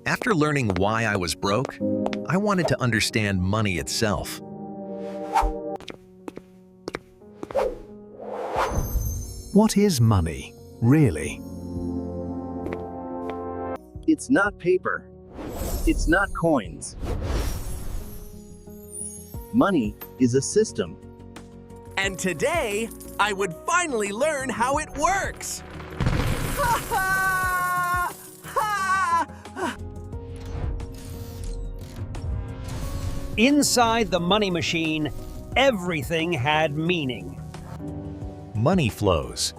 After learning why I was broke, I wanted to understand money itself. What is money, really? It's not paper. It's not coins. Money is a system. And today, I would finally learn how it works! Ha ha! Ha! Inside the money machine, everything had meaning. Money flows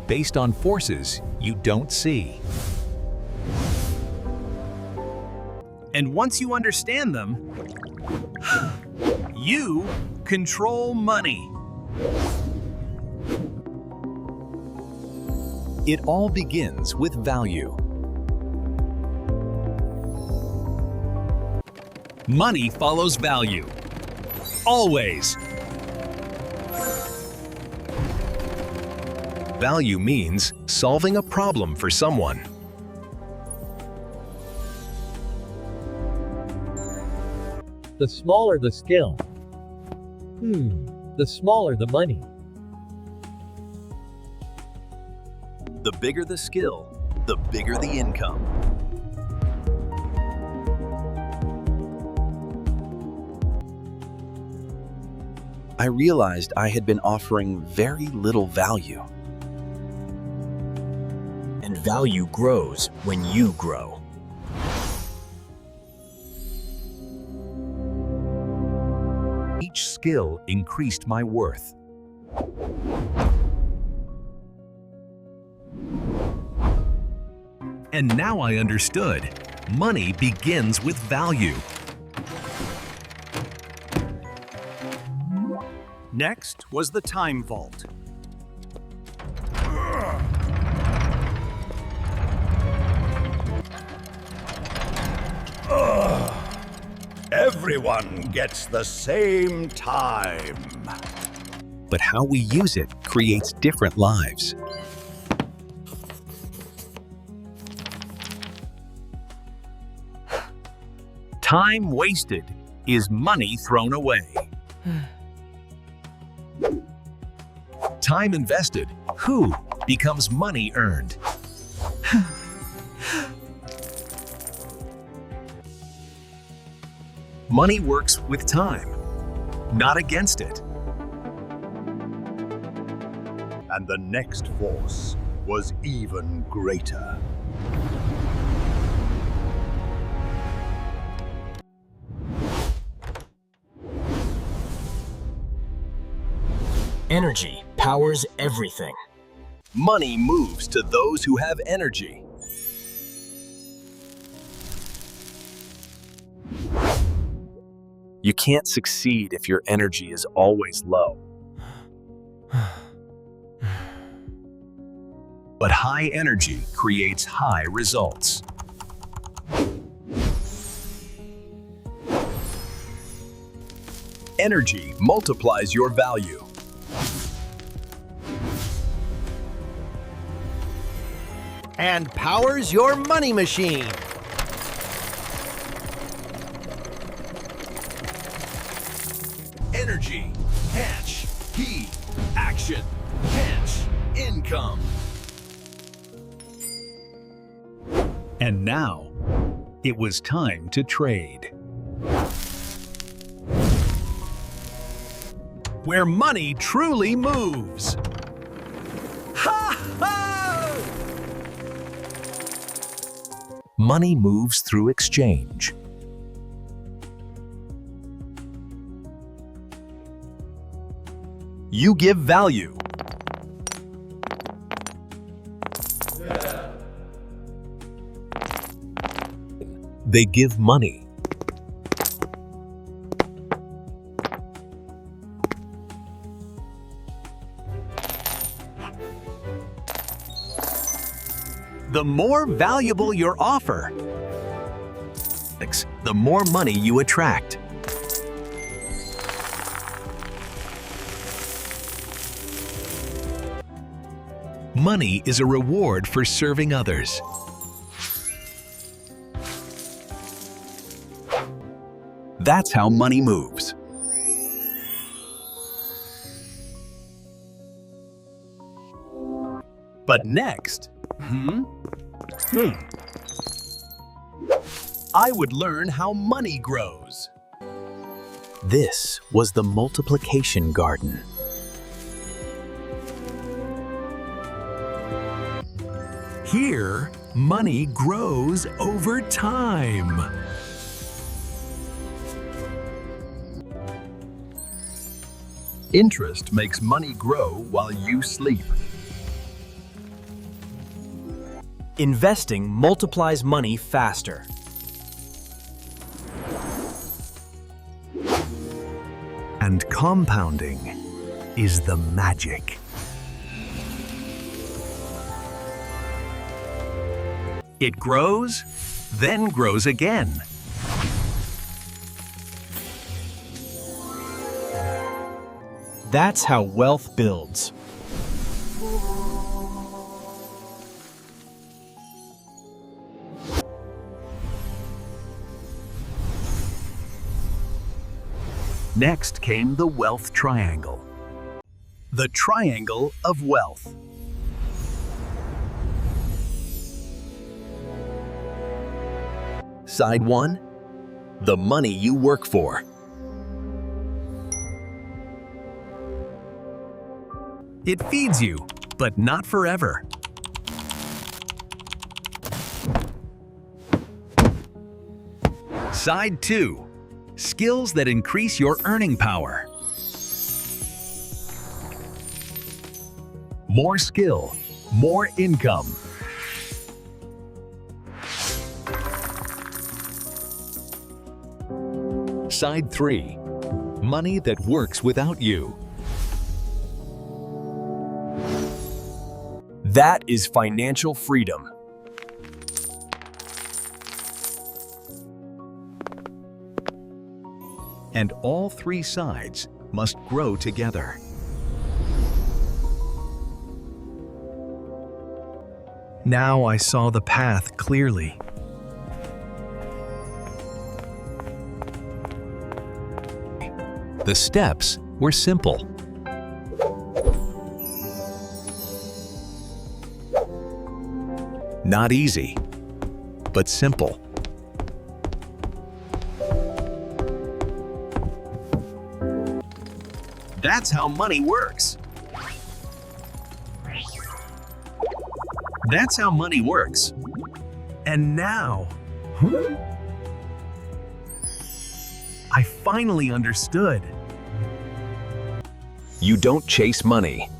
based on forces you don't see. And once you understand them, you control money. It all begins with value. Money follows value. Always. Value means solving a problem for someone. The smaller the skill, the smaller the money. The bigger the skill, the bigger the income. I realized I had been offering very little value. And value grows when you grow. Each skill increased my worth. And now I understood. Money begins with value. Next was the time vault. Everyone gets the same time. But how we use it creates different lives. Time wasted is money thrown away. Time invested, who becomes money earned. Money works with time, not against it. And the next force was even greater. Energy powers everything. Money moves to those who have energy. You can't succeed if your energy is always low. But high energy creates high results. Energy multiplies your value. And powers your money machine. Energy, catch, heat, action, catch, income. And now, it was time to trade. Where money truly moves. Ha ha! Money moves through exchange. You give value. They give money. The more valuable your offer, The more money you attract. Money is a reward for serving others. That's how money moves. But next, I would learn how money grows. This was the multiplication garden. Here, money grows over time. Interest makes money grow while you sleep. Investing multiplies money faster. And compounding is the magic. It grows, then grows again. That's how wealth builds. Next came the wealth triangle. The triangle of wealth. Side 1, the money you work for. It feeds you, but not forever. Side 2, skills that increase your earning power. More skill, more income. Side 3, money that works without you. That is financial freedom. And all three sides must grow together. Now I saw the path clearly. The steps were simple. Not easy, but simple. That's how money works. That's how money works. And now, I finally understood. You don't chase money.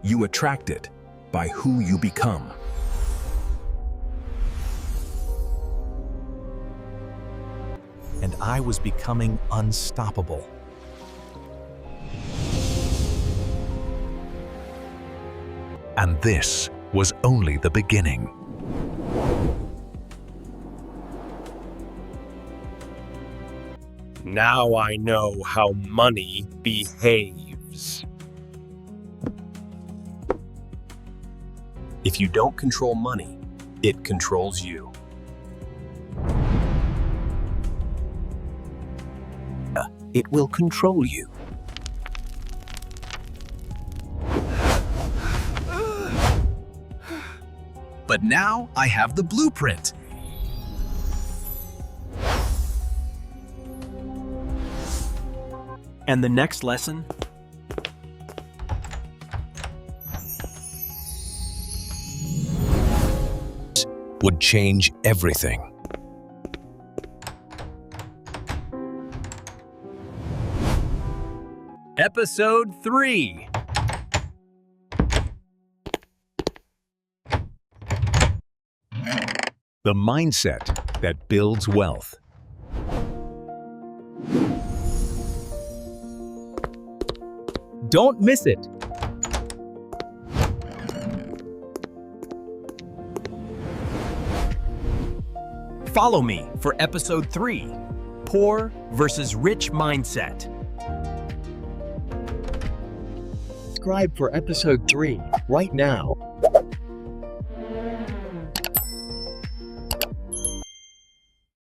You attract it by who you become. And I was becoming unstoppable. And this was only the beginning. Now I know how money behaves. If you don't control money, it controls you. It will control you. But now I have the blueprint. And the next lesson? Would change everything. Episode 3. The mindset that builds wealth. Don't miss it. Follow me for episode 3, Poor versus Rich Mindset. Subscribe for episode 3 right now.